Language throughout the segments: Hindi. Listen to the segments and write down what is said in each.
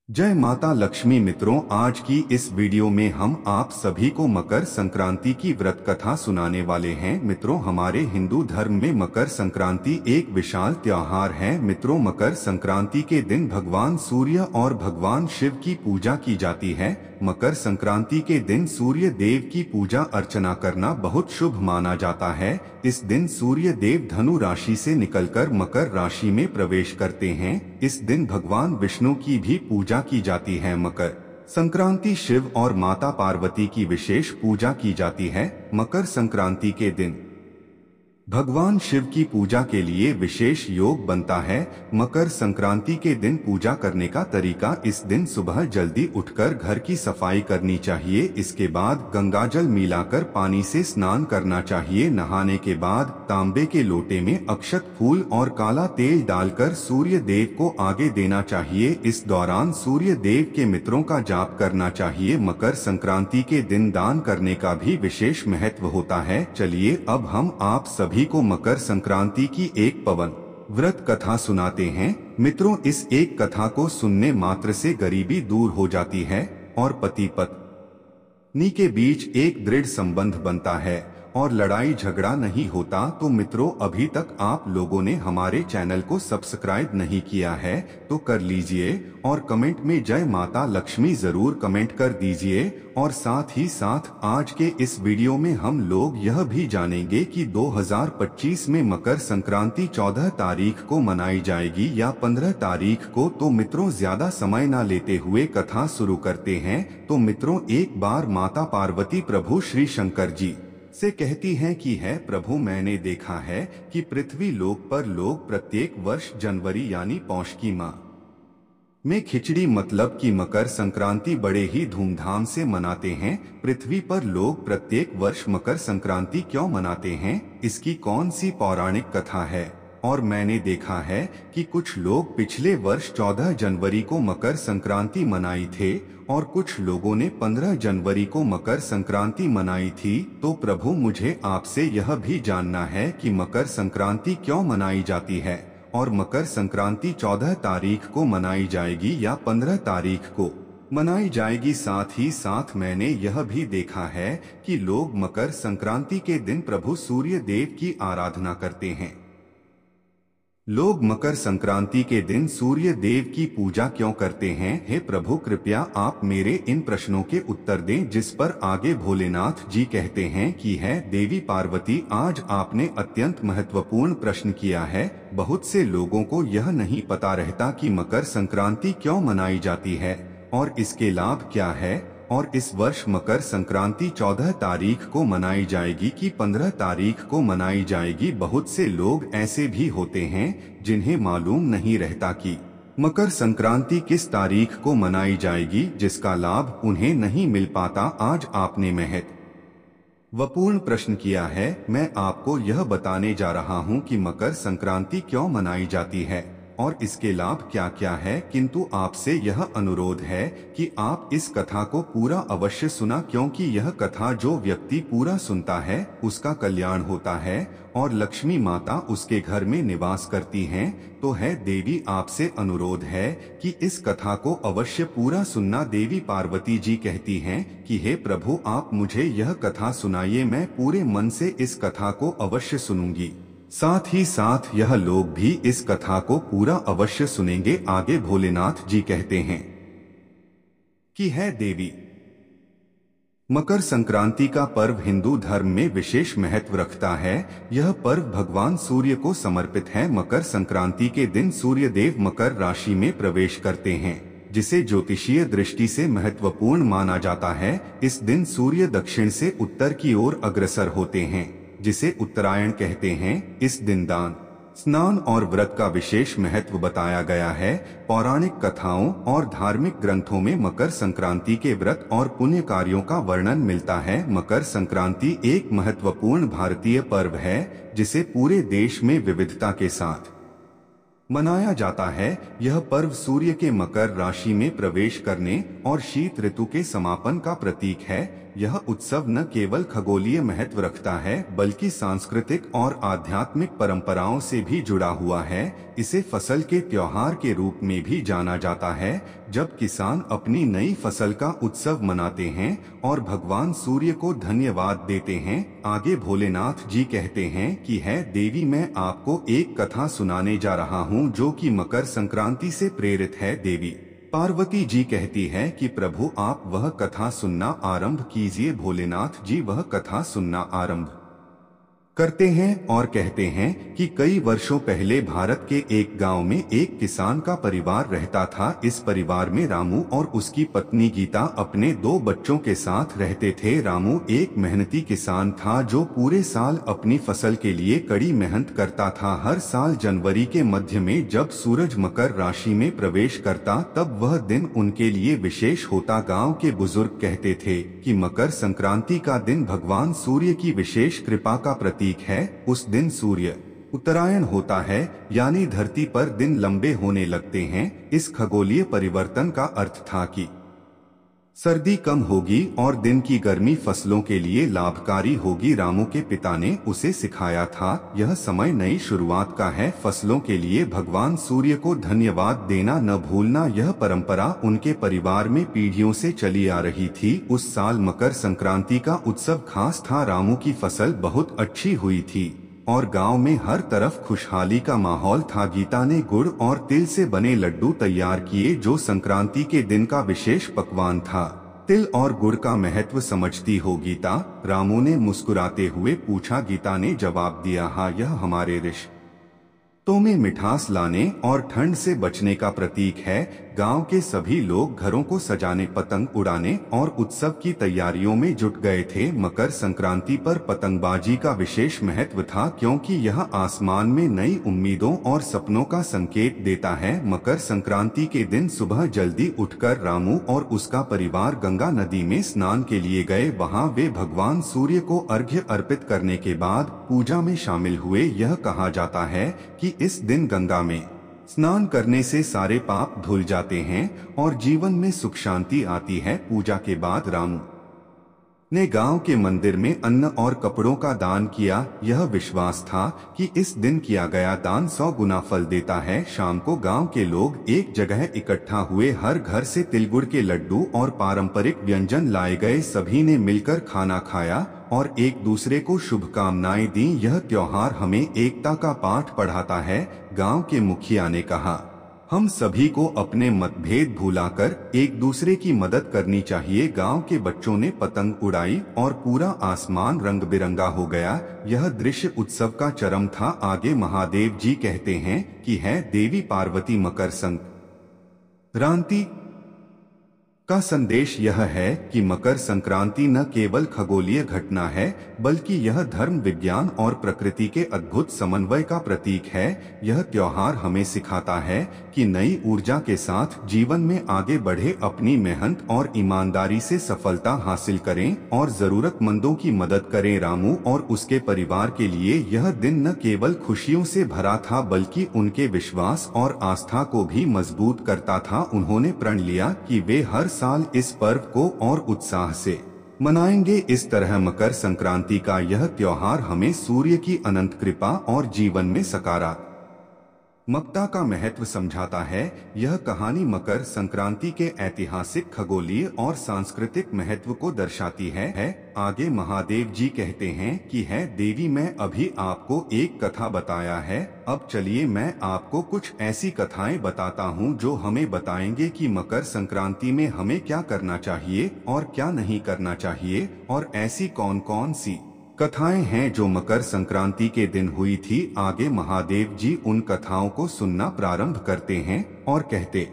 जय माता लक्ष्मी। मित्रों, आज की इस वीडियो में हम आप सभी को मकर संक्रांति की व्रत कथा सुनाने वाले हैं। मित्रों, हमारे हिंदू धर्म में मकर संक्रांति एक विशाल त्योहार है। मित्रों, मकर संक्रांति के दिन भगवान सूर्य और भगवान शिव की पूजा की जाती है। मकर संक्रांति के दिन सूर्य देव की पूजा अर्चना करना बहुत शुभ माना जाता है। इस दिन सूर्य देव धनु राशि से निकलकर मकर राशि में प्रवेश करते हैं। इस दिन भगवान विष्णु की भी पूजा की जाती है। मकर संक्रांति शिव और माता पार्वती की विशेष पूजा की जाती है। मकर संक्रांति के दिन भगवान शिव की पूजा के लिए विशेष योग बनता है। मकर संक्रांति के दिन पूजा करने का तरीका: इस दिन सुबह जल्दी उठकर घर की सफाई करनी चाहिए। इसके बाद गंगाजल मिलाकर पानी से स्नान करना चाहिए। नहाने के बाद तांबे के लोटे में अक्षत, फूल और काला तेल डालकर सूर्य देव को आगे देना चाहिए। इस दौरान सूर्य देव के मित्रों का जाप करना चाहिए। मकर संक्रांति के दिन दान करने का भी विशेष महत्व होता है। चलिए अब हम आप सभी को मकर संक्रांति की एक पवन व्रत कथा सुनाते हैं। मित्रों, इस एक कथा को सुनने मात्र से गरीबी दूर हो जाती है और पति पत्नी के बीच एक दृढ़ संबंध बनता है और लड़ाई झगड़ा नहीं होता। तो मित्रों, अभी तक आप लोगों ने हमारे चैनल को सब्सक्राइब नहीं किया है तो कर लीजिए और कमेंट में जय माता लक्ष्मी जरूर कमेंट कर दीजिए। और साथ ही साथ आज के इस वीडियो में हम लोग यह भी जानेंगे कि 2025 में मकर संक्रांति 14 तारीख को मनाई जाएगी या 15 तारीख को। तो मित्रों, ज्यादा समय न लेते हुए कथा शुरू करते हैं। तो मित्रों, एक बार माता पार्वती प्रभु श्री शंकर जी से कहती हैं कि है प्रभु, मैंने देखा है कि पृथ्वी लोक पर लोग प्रत्येक वर्ष जनवरी यानी पौष की माह में खिचड़ी मतलब कि मकर संक्रांति बड़े ही धूमधाम से मनाते हैं। पृथ्वी पर लोग प्रत्येक वर्ष मकर संक्रांति क्यों मनाते हैं, इसकी कौन सी पौराणिक कथा है? और मैंने देखा है कि कुछ लोग पिछले वर्ष 14 जनवरी को मकर संक्रांति मनाई थे और कुछ लोगों ने 15 जनवरी को मकर संक्रांति मनाई थी। तो प्रभु, मुझे आपसे यह भी जानना है कि मकर संक्रांति क्यों मनाई जाती है और मकर संक्रांति 14 तारीख को मनाई जाएगी या 15 तारीख को मनाई जाएगी। साथ ही साथ मैंने यह भी देखा है कि लोग मकर संक्रांति के दिन प्रभु सूर्य देव की आराधना करते हैं। लोग मकर संक्रांति के दिन सूर्य देव की पूजा क्यों करते हैं? हे प्रभु, कृपया आप मेरे इन प्रश्नों के उत्तर दें। जिस पर आगे भोलेनाथ जी कहते हैं कि है देवी पार्वती, आज आपने अत्यंत महत्वपूर्ण प्रश्न किया है। बहुत से लोगों को यह नहीं पता रहता कि मकर संक्रांति क्यों मनाई जाती है और इसके लाभ क्या है। और इस वर्ष मकर संक्रांति 14 तारीख को मनाई जाएगी कि 15 तारीख को मनाई जाएगी। बहुत से लोग ऐसे भी होते हैं जिन्हें मालूम नहीं रहता कि मकर संक्रांति किस तारीख को मनाई जाएगी, जिसका लाभ उन्हें नहीं मिल पाता। आज आपने महत्वपूर्ण प्रश्न किया है। मैं आपको यह बताने जा रहा हूँ कि मकर संक्रांति क्यों मनाई जाती है और इसके लाभ क्या क्या है। किंतु आपसे यह अनुरोध है कि आप इस कथा को पूरा अवश्य सुना, क्योंकि यह कथा जो व्यक्ति पूरा सुनता है उसका कल्याण होता है और लक्ष्मी माता उसके घर में निवास करती हैं। तो है देवी, आपसे अनुरोध है कि इस कथा को अवश्य पूरा सुनना। देवी पार्वती जी कहती हैं कि हे प्रभु, आप मुझे यह कथा सुनाइए, मैं पूरे मन से इस कथा को अवश्य सुनूंगी। साथ ही साथ यह लोग भी इस कथा को पूरा अवश्य सुनेंगे। आगे भोलेनाथ जी कहते हैं कि है देवी, मकर संक्रांति का पर्व हिंदू धर्म में विशेष महत्व रखता है। यह पर्व भगवान सूर्य को समर्पित है। मकर संक्रांति के दिन सूर्य देव मकर राशि में प्रवेश करते हैं, जिसे ज्योतिषीय दृष्टि से महत्वपूर्ण माना जाता है। इस दिन सूर्य दक्षिण से उत्तर की ओर अग्रसर होते हैं, जिसे उत्तरायण कहते हैं। इस दिन दान, स्नान और व्रत का विशेष महत्व बताया गया है। पौराणिक कथाओं और धार्मिक ग्रंथों में मकर संक्रांति के व्रत और पुण्य कार्यों का वर्णन मिलता है। मकर संक्रांति एक महत्वपूर्ण भारतीय पर्व है जिसे पूरे देश में विविधता के साथ मनाया जाता है। यह पर्व सूर्य के मकर राशि में प्रवेश करने और शीत ऋतु के समापन का प्रतीक है। यह उत्सव न केवल खगोलीय महत्व रखता है बल्कि सांस्कृतिक और आध्यात्मिक परंपराओं से भी जुड़ा हुआ है। इसे फसल के त्योहार के रूप में भी जाना जाता है, जब किसान अपनी नई फसल का उत्सव मनाते हैं और भगवान सूर्य को धन्यवाद देते हैं। आगे भोलेनाथ जी कहते हैं कि है देवी, मैं आपको एक कथा सुनाने जा रहा हूँ जो कि मकर संक्रांति से प्रेरित है। देवी पार्वती जी कहती है कि प्रभु आप वह कथा सुनना आरंभ कीजिए। भोलेनाथ जी वह कथा सुनना आरंभ करते हैं और कहते हैं कि कई वर्षों पहले भारत के एक गांव में एक किसान का परिवार रहता था। इस परिवार में रामू और उसकी पत्नी गीता अपने 2 बच्चों के साथ रहते थे। रामू एक मेहनती किसान था जो पूरे साल अपनी फसल के लिए कड़ी मेहनत करता था। हर साल जनवरी के मध्य में जब सूरज मकर राशि में प्रवेश करता तब वह दिन उनके लिए विशेष होता। गांव के बुजुर्ग कहते थे कि मकर संक्रांति का दिन भगवान सूर्य की विशेष कृपा का प्रतीक है। उस दिन सूर्य उत्तरायण होता है, यानी धरती पर दिन लंबे होने लगते हैं। इस खगोलीय परिवर्तन का अर्थ था कि सर्दी कम होगी और दिन की गर्मी फसलों के लिए लाभकारी होगी। रामू के पिता ने उसे सिखाया था, यह समय नई शुरुआत का है। फसलों के लिए भगवान सूर्य को धन्यवाद देना न भूलना, यह परंपरा उनके परिवार में पीढ़ियों से चली आ रही थी। उस साल मकर संक्रांति का उत्सव खास था। रामू की फसल बहुत अच्छी हुई थी और गांव में हर तरफ खुशहाली का माहौल था। गीता ने गुड़ और तिल से बने लड्डू तैयार किए जो संक्रांति के दिन का विशेष पकवान था। तिल और गुड़ का महत्व समझती हो गीता? रामू ने मुस्कुराते हुए पूछा। गीता ने जवाब दिया, हाँ, यह हमारे रिश्तों में मिठास लाने और ठंड से बचने का प्रतीक है। गांव के सभी लोग घरों को सजाने, पतंग उड़ाने और उत्सव की तैयारियों में जुट गए थे। मकर संक्रांति पर पतंगबाजी का विशेष महत्व था क्योंकि यह आसमान में नई उम्मीदों और सपनों का संकेत देता है। मकर संक्रांति के दिन सुबह जल्दी उठकर रामू और उसका परिवार गंगा नदी में स्नान के लिए गए। वहां वे भगवान सूर्य को अर्घ्य अर्पित करने के बाद पूजा में शामिल हुए। यह कहा जाता है कि इस दिन गंगा में स्नान करने से सारे पाप धुल जाते हैं और जीवन में सुख शांति आती है। पूजा के बाद रामू ने गांव के मंदिर में अन्न और कपड़ों का दान किया। यह विश्वास था कि इस दिन किया गया दान 100 गुना फल देता है। शाम को गांव के लोग एक जगह इकट्ठा हुए। हर घर से तिलगुड़ के लड्डू और पारंपरिक व्यंजन लाए गए। सभी ने मिलकर खाना खाया और एक दूसरे को शुभकामनाएं दी। यह त्योहार हमें एकता का पाठ पढ़ाता है। गांव के मुखिया ने कहा, हम सभी को अपने मतभेद भुलाकर एक दूसरे की मदद करनी चाहिए। गांव के बच्चों ने पतंग उड़ाई और पूरा आसमान रंग बिरंगा हो गया। यह दृश्य उत्सव का चरम था। आगे महादेव जी कहते हैं कि है देवी पार्वती, मकर संक्रांति का संदेश यह है कि मकर संक्रांति न केवल खगोलीय घटना है बल्कि यह धर्म, विज्ञान और प्रकृति के अद्भुत समन्वय का प्रतीक है। यह त्योहार हमें सिखाता है कि नई ऊर्जा के साथ जीवन में आगे बढ़े, अपनी मेहनत और ईमानदारी से सफलता हासिल करें और जरूरतमंदों की मदद करें। रामू और उसके परिवार के लिए यह दिन न केवल खुशियों से भरा था बल्कि उनके विश्वास और आस्था को भी मजबूत करता था। उन्होंने प्रण लिया कि वे हर साल इस पर्व को और उत्साह से मनाएंगे। इस तरह मकर संक्रांति का यह त्योहार हमें सूर्य की अनंत कृपा और जीवन में सकारात्मकता का महत्व समझाता है। यह कहानी मकर संक्रांति के ऐतिहासिक, खगोलीय और सांस्कृतिक महत्व को दर्शाती है। आगे महादेव जी कहते हैं कि है देवी, मैं अभी आपको एक कथा बताया है, अब चलिए मैं आपको कुछ ऐसी कथाएं बताता हूं जो हमें बताएंगे कि मकर संक्रांति में हमें क्या करना चाहिए और क्या नहीं करना चाहिए, और ऐसी कौन कौन सी कथाएं हैं जो मकर संक्रांति के दिन हुई थी। आगे महादेव जी उन कथाओं को सुनना प्रारंभ करते हैं और कहते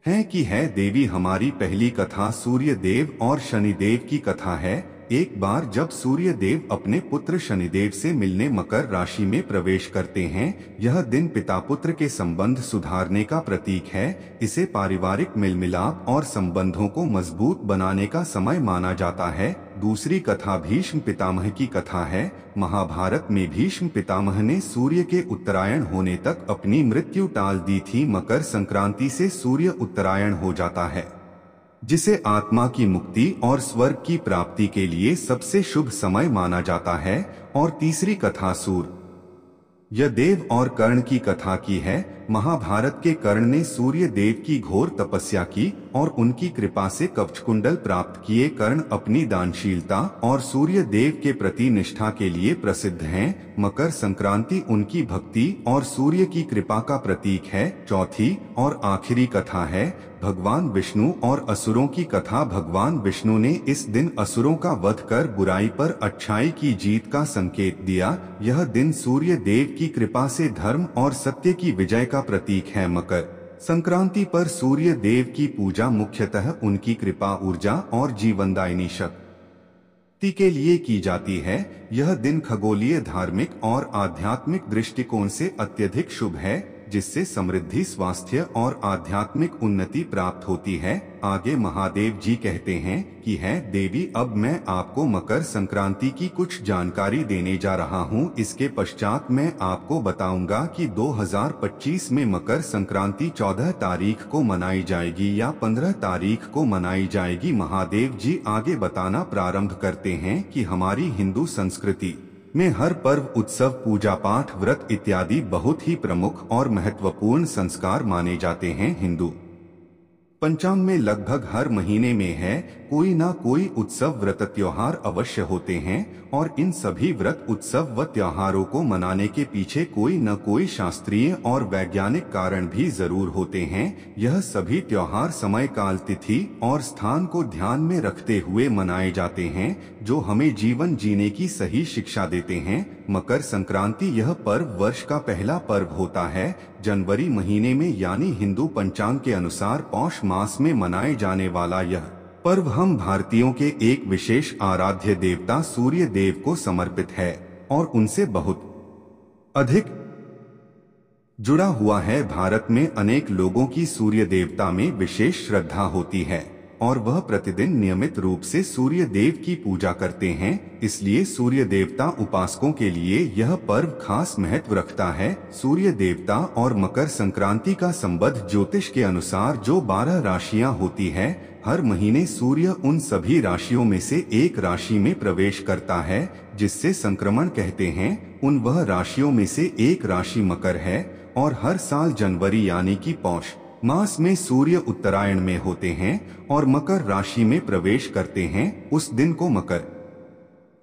हैं कि है देवी, हमारी पहली कथा सूर्य देव और शनिदेव की कथा है। एक बार जब सूर्य देव अपने पुत्र शनिदेव से मिलने मकर राशि में प्रवेश करते हैं, यह दिन पिता पुत्र के संबंध सुधारने का प्रतीक है। इसे पारिवारिक मेलमिलाप और संबंधों को मजबूत बनाने का समय माना जाता है। दूसरी कथा भीष्म पितामह की कथा है। महाभारत में भीष्म पितामह ने सूर्य के उत्तरायण होने तक अपनी मृत्यु टाल दी थी। मकर संक्रांति से सूर्य उत्तरायण हो जाता है। जिसे आत्मा की मुक्ति और स्वर्ग की प्राप्ति के लिए सबसे शुभ समय माना जाता है। और तीसरी कथा सूर्य यह देव और कर्ण की कथा की है। महाभारत के कर्ण ने सूर्य देव की घोर तपस्या की और उनकी कृपा से कवचकुंडल प्राप्त किए। कर्ण अपनी दानशीलता और सूर्य देव के प्रति निष्ठा के लिए प्रसिद्ध हैं। मकर संक्रांति उनकी भक्ति और सूर्य की कृपा का प्रतीक है। चौथी और आखिरी कथा है भगवान विष्णु और असुरों की कथा। भगवान विष्णु ने इस दिन असुरों का वध कर बुराई पर अच्छाई की जीत का संकेत दिया। यह दिन सूर्य देव की कृपा से धर्म और सत्य की विजय का प्रतीक है। मकर संक्रांति पर सूर्य देव की पूजा मुख्यतः उनकी कृपा, ऊर्जा और जीवनदायिनी शक्ति के लिए की जाती है। यह दिन खगोलीय, धार्मिक और आध्यात्मिक दृष्टिकोण से अत्यधिक शुभ है, जिससे समृद्धि, स्वास्थ्य और आध्यात्मिक उन्नति प्राप्त होती है। आगे महादेव जी कहते हैं कि है देवी, अब मैं आपको मकर संक्रांति की कुछ जानकारी देने जा रहा हूँ। इसके पश्चात मैं आपको बताऊंगा कि 2025 में मकर संक्रांति 14 तारीख को मनाई जाएगी या 15 तारीख को मनाई जाएगी। महादेव जी आगे बताना प्रारंभ करते हैं कि हमारी हिंदू संस्कृति में हर पर्व, उत्सव, पूजा पाठ, व्रत इत्यादि बहुत ही प्रमुख और महत्वपूर्ण संस्कार माने जाते हैं। हिंदू पंचांग में लगभग हर महीने में है कोई ना कोई उत्सव, व्रत, त्योहार अवश्य होते हैं और इन सभी व्रत, उत्सव व त्योहारों को मनाने के पीछे कोई न कोई शास्त्रीय और वैज्ञानिक कारण भी जरूर होते हैं। यह सभी त्योहार समय, काल, तिथि और स्थान को ध्यान में रखते हुए मनाए जाते हैं, जो हमें जीवन जीने की सही शिक्षा देते हैं। मकर संक्रांति यह पर्व वर्ष का पहला पर्व होता है। जनवरी महीने में यानी हिंदू पंचांग के अनुसार पौष मास में मनाए जाने वाला यह पर्व हम भारतीयों के एक विशेष आराध्य देवता सूर्य देव को समर्पित है और उनसे बहुत अधिक जुड़ा हुआ है। भारत में अनेक लोगों की सूर्य देवता में विशेष श्रद्धा होती है और वह प्रतिदिन नियमित रूप से सूर्य देव की पूजा करते हैं। इसलिए सूर्य देवता उपासकों के लिए यह पर्व खास महत्व रखता है। सूर्य देवता और मकर संक्रांति का संबंध ज्योतिष के अनुसार जो 12 राशियां होती है, हर महीने सूर्य उन सभी राशियों में से एक राशि में प्रवेश करता है, जिससे संक्रमण कहते हैं। उन वह राशियों में से एक राशि मकर है और हर साल जनवरी यानी कि पौष मास में सूर्य उत्तरायण में होते हैं और मकर राशि में प्रवेश करते हैं। उस दिन को मकर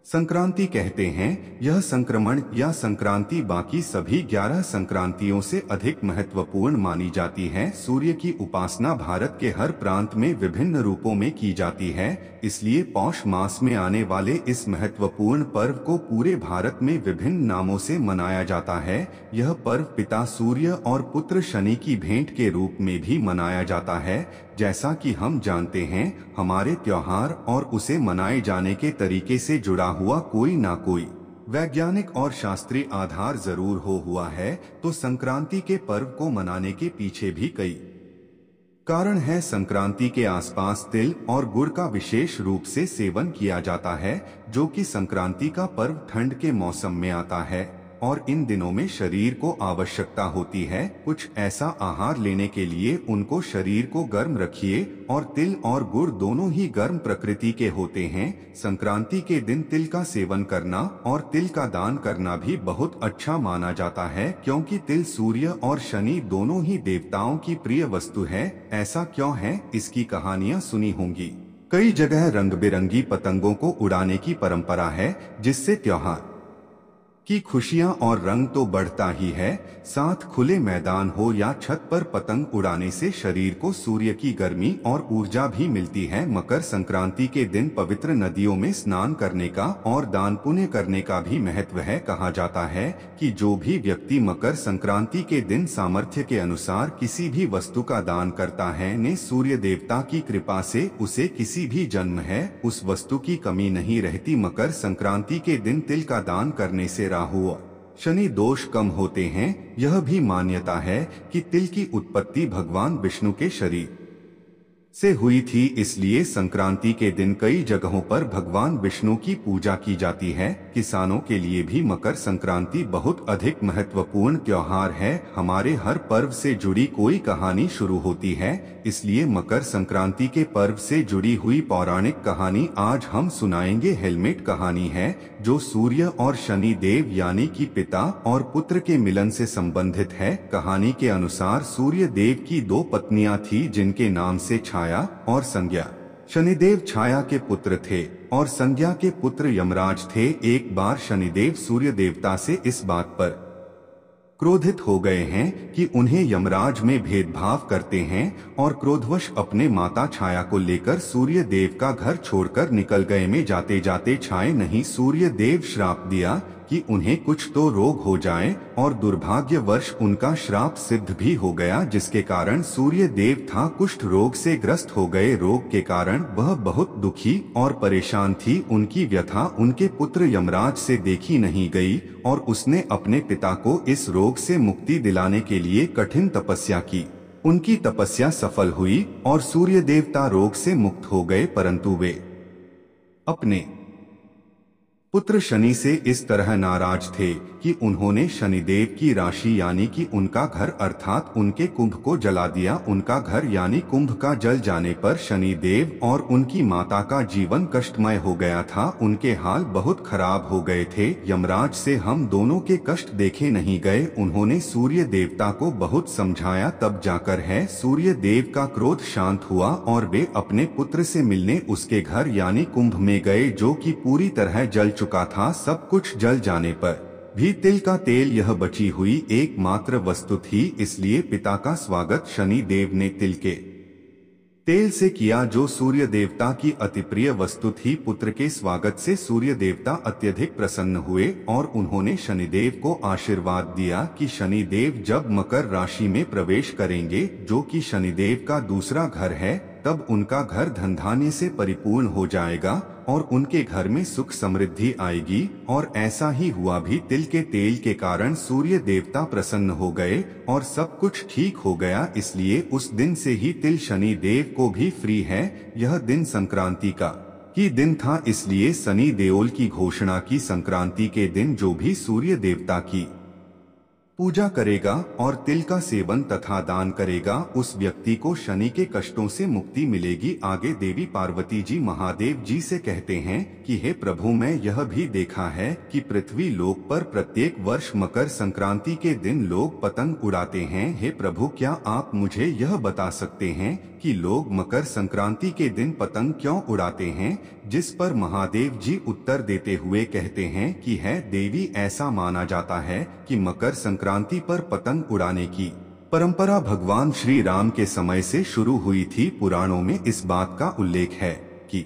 संक्रांति कहते हैं। यह संक्रमण या संक्रांति बाकी सभी 11 संक्रांतियों से अधिक महत्वपूर्ण मानी जाती है। सूर्य की उपासना भारत के हर प्रांत में विभिन्न रूपों में की जाती है, इसलिए पौष मास में आने वाले इस महत्वपूर्ण पर्व को पूरे भारत में विभिन्न नामों से मनाया जाता है। यह पर्व पिता सूर्य और पुत्र शनि की भेंट के रूप में भी मनाया जाता है। जैसा कि हम जानते हैं, हमारे त्योहार और उसे मनाए जाने के तरीके से जुड़ा हुआ कोई ना कोई वैज्ञानिक और शास्त्रीय आधार जरूर हुआ है, तो संक्रांति के पर्व को मनाने के पीछे भी कई कारण है। संक्रांति के आसपास तिल और गुड़ का विशेष रूप से सेवन किया जाता है, जो कि संक्रांति का पर्व ठंड के मौसम में आता है और इन दिनों में शरीर को आवश्यकता होती है कुछ ऐसा आहार लेने के लिए। उनको शरीर को गर्म रखिए और तिल और गुड़ दोनों ही गर्म प्रकृति के होते हैं। संक्रांति के दिन तिल का सेवन करना और तिल का दान करना भी बहुत अच्छा माना जाता है, क्योंकि तिल सूर्य और शनि दोनों ही देवताओं की प्रिय वस्तु है। ऐसा क्यों है, इसकी कहानियां सुनी होंगी। कई जगह रंग बिरंगी पतंगों को उड़ाने की परंपरा है, जिससे त्योहार की खुशियां और रंग तो बढ़ता ही है, साथ खुले मैदान हो या छत पर पतंग उड़ाने से शरीर को सूर्य की गर्मी और ऊर्जा भी मिलती है। मकर संक्रांति के दिन पवित्र नदियों में स्नान करने का और दान पुण्य करने का भी महत्व है। कहा जाता है कि जो भी व्यक्ति मकर संक्रांति के दिन सामर्थ्य के अनुसार किसी भी वस्तु का दान करता है, ने सूर्य देवता की कृपा से उसे किसी भी जन्म है उस वस्तु की कमी नहीं रहती। मकर संक्रांति के दिन तिल का दान करने से राहु शनि दोष कम होते हैं। यह भी मान्यता है कि तिल की उत्पत्ति भगवान विष्णु के शरीर से हुई थी, इसलिए संक्रांति के दिन कई जगहों पर भगवान विष्णु की पूजा की जाती है। किसानों के लिए भी मकर संक्रांति बहुत अधिक महत्वपूर्ण त्योहार है। हमारे हर पर्व से जुड़ी कोई कहानी शुरू होती है, इसलिए मकर संक्रांति के पर्व से जुड़ी हुई पौराणिक कहानी आज हम सुनाएंगे। हेलमेट कहानी है जो सूर्य और शनि देव यानी कि पिता और पुत्र के मिलन से संबंधित है। कहानी के अनुसार सूर्य देव की दो पत्नियां थी जिनके नाम से छाया और संज्ञा। शनिदेव छाया के पुत्र थे और संज्ञा के पुत्र यमराज थे। एक बार शनिदेव सूर्य देवता से इस बात पर क्रोधित हो गए हैं कि उन्हें यमराज में भेदभाव करते हैं और क्रोधवश अपने माता छाया को लेकर सूर्य देव का घर छोड़कर निकल गए। में जाते जाते छाया नहीं सूर्य देव श्राप दिया कि उन्हें कुछ तो रोग हो जाए और दुर्भाग्यवश उनका श्राप सिद्ध भी हो गया, जिसके कारण सूर्य देव था कुष्ठ रोग से ग्रस्त हो गए। रोग के कारण वह बहुत दुखी और परेशान थी। उनकी व्यथा उनके पुत्र यमराज से देखी नहीं गई और उसने अपने पिता को इस रोग से मुक्ति दिलाने के लिए कठिन तपस्या की। उनकी तपस्या सफल हुई और सूर्य देवता रोग से मुक्त हो गए, परंतु वे अपने पुत्र शनि से इस तरह नाराज थे कि उन्होंने शनिदेव की राशि यानी कि उनका घर अर्थात उनके कुंभ को जला दिया। उनका घर यानी कुंभ का जल जाने पर शनिदेव और उनकी माता का जीवन कष्टमय हो गया था। उनके हाल बहुत खराब हो गए थे। यमराज से हम दोनों के कष्ट देखे नहीं गए। उन्होंने सूर्य देवता को बहुत समझाया, तब जाकर है सूर्य देव का क्रोध शांत हुआ और वे अपने पुत्र से मिलने उसके घर यानी कुंभ में गए, जो कि पूरी तरह जल चुका था। सब कुछ जल जाने पर भी तिल का तेल यह बची हुई एकमात्र वस्तु थी, इसलिए पिता का स्वागत शनि देव ने तिल के तेल से किया, जो सूर्य देवता की अति प्रिय वस्तु थी। पुत्र के स्वागत से सूर्य देवता अत्यधिक प्रसन्न हुए और उन्होंने शनिदेव को आशीर्वाद दिया कि शनिदेव जब मकर राशि में प्रवेश करेंगे, जो कि शनिदेव का दूसरा घर है, तब उनका घर धन धान्य से परिपूर्ण हो जाएगा और उनके घर में सुख समृद्धि आएगी। और ऐसा ही हुआ भी। तिल के तेल के कारण सूर्य देवता प्रसन्न हो गए और सब कुछ ठीक हो गया। इसलिए उस दिन से ही तिल शनि देव को भी फ्री है। यह दिन संक्रांति का ही दिन था, इसलिए शनि देओल की घोषणा की। संक्रांति के दिन जो भी सूर्य देवता की पूजा करेगा और तिल का सेवन तथा दान करेगा, उस व्यक्ति को शनि के कष्टों से मुक्ति मिलेगी। आगे देवी पार्वती जी महादेव जी से कहते हैं कि हे प्रभु, मैं यह भी देखा है कि पृथ्वी लोक पर प्रत्येक वर्ष मकर संक्रांति के दिन लोग पतंग उड़ाते हैं। हे प्रभु, क्या आप मुझे यह बता सकते हैं कि लोग मकर संक्रांति के दिन पतंग क्यों उड़ाते हैं? जिस पर महादेव जी उत्तर देते हुए कहते हैं कि है देवी, ऐसा माना जाता है कि मकर संक्रांति पर पतंग उड़ाने की परंपरा भगवान श्री राम के समय से शुरू हुई थी। पुराणों में इस बात का उल्लेख है कि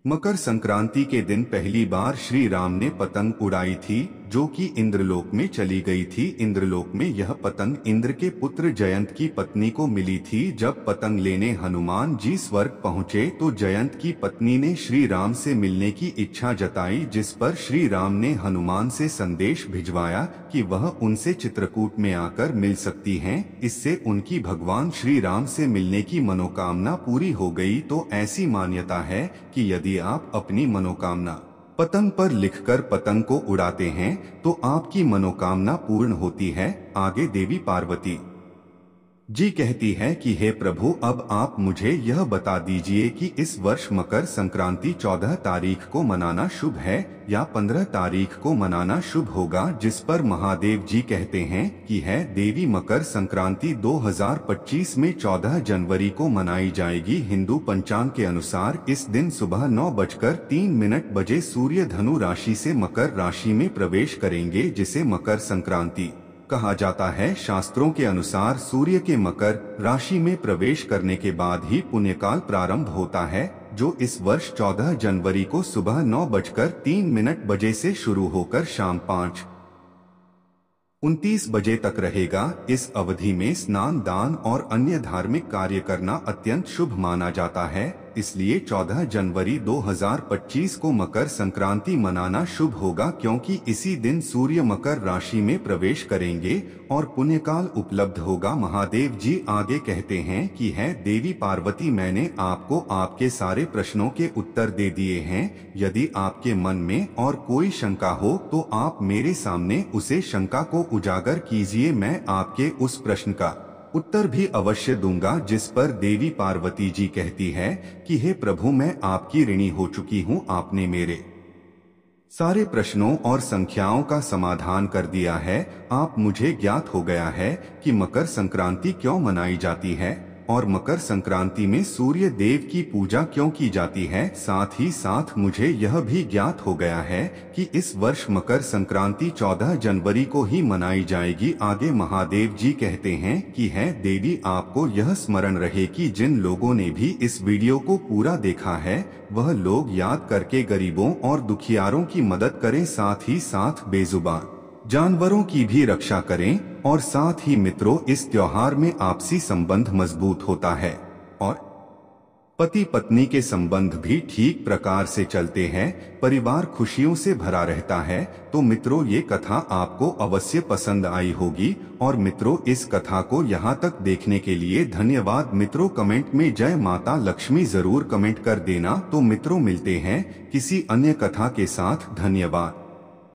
मकर संक्रांति के दिन पहली बार श्री राम ने पतंग उड़ाई थी, जो कि इंद्रलोक में चली गई थी। इंद्रलोक में यह पतंग इंद्र के पुत्र जयंत की पत्नी को मिली थी। जब पतंग लेने हनुमान जी स्वर्ग पहुँचे तो जयंत की पत्नी ने श्री राम से मिलने की इच्छा जताई, जिस पर श्री राम ने हनुमान से संदेश भिजवाया कि वह उनसे चित्रकूट में आकर मिल सकती हैं। इससे उनकी भगवान श्री राम से मिलने की मनोकामना पूरी हो गई। तो ऐसी मान्यता है कि यदि आप अपनी मनोकामना पतंग पर लिखकर पतंग को उड़ाते हैं तो आपकी मनोकामना पूर्ण होती है। आगे देवी पार्वती जी कहती है कि हे प्रभु, अब आप मुझे यह बता दीजिए कि इस वर्ष मकर संक्रांति 14 तारीख को मनाना शुभ है या 15 तारीख को मनाना शुभ होगा? जिस पर महादेव जी कहते हैं कि है देवी, मकर संक्रांति 2025 में 14 जनवरी को मनाई जाएगी। हिंदू पंचांग के अनुसार इस दिन सुबह 9:03 बजे सूर्य धनु राशि से मकर राशि में प्रवेश करेंगे, जिसे मकर संक्रांति कहा जाता है। शास्त्रों के अनुसार सूर्य के मकर राशि में प्रवेश करने के बाद ही पुण्यकाल प्रारंभ होता है, जो इस वर्ष 14 जनवरी को सुबह 9:03 बजे से शुरू होकर शाम 5:29 बजे तक रहेगा। इस अवधि में स्नान, दान और अन्य धार्मिक कार्य करना अत्यंत शुभ माना जाता है। इसलिए 14 जनवरी 2025 को मकर संक्रांति मनाना शुभ होगा, क्योंकि इसी दिन सूर्य मकर राशि में प्रवेश करेंगे और पुण्यकाल उपलब्ध होगा। महादेव जी आगे कहते हैं कि है देवी पार्वती, मैंने आपको आपके सारे प्रश्नों के उत्तर दे दिए हैं। यदि आपके मन में और कोई शंका हो तो आप मेरे सामने उसे शंका को उजागर कीजिए, मैं आपके उस प्रश्न का उत्तर भी अवश्य दूंगा। जिस पर देवी पार्वती जी कहती है कि हे प्रभु, मैं आपकी ऋणी हो चुकी हूँ, आपने मेरे सारे प्रश्नों और संख्याओं का समाधान कर दिया है। आप मुझे ज्ञात हो गया है कि मकर संक्रांति क्यों मनाई जाती है और मकर संक्रांति में सूर्य देव की पूजा क्यों की जाती है। साथ ही साथ मुझे यह भी ज्ञात हो गया है कि इस वर्ष मकर संक्रांति 14 जनवरी को ही मनाई जाएगी। आगे महादेव जी कहते हैं कि है देवी, आपको यह स्मरण रहे कि जिन लोगों ने भी इस वीडियो को पूरा देखा है वह लोग याद करके गरीबों और दुखियारों की मदद करें, साथ ही साथ बेजुबान जानवरों की भी रक्षा करें। और साथ ही मित्रों, इस त्योहार में आपसी संबंध मजबूत होता है और पति पत्नी के संबंध भी ठीक प्रकार से चलते हैं, परिवार खुशियों से भरा रहता है। तो मित्रों, ये कथा आपको अवश्य पसंद आई होगी। और मित्रों, इस कथा को यहाँ तक देखने के लिए धन्यवाद। मित्रों, कमेंट में जय माता लक्ष्मी जरूर कमेंट कर देना। तो मित्रों, मिलते हैं किसी अन्य कथा के साथ। धन्यवाद।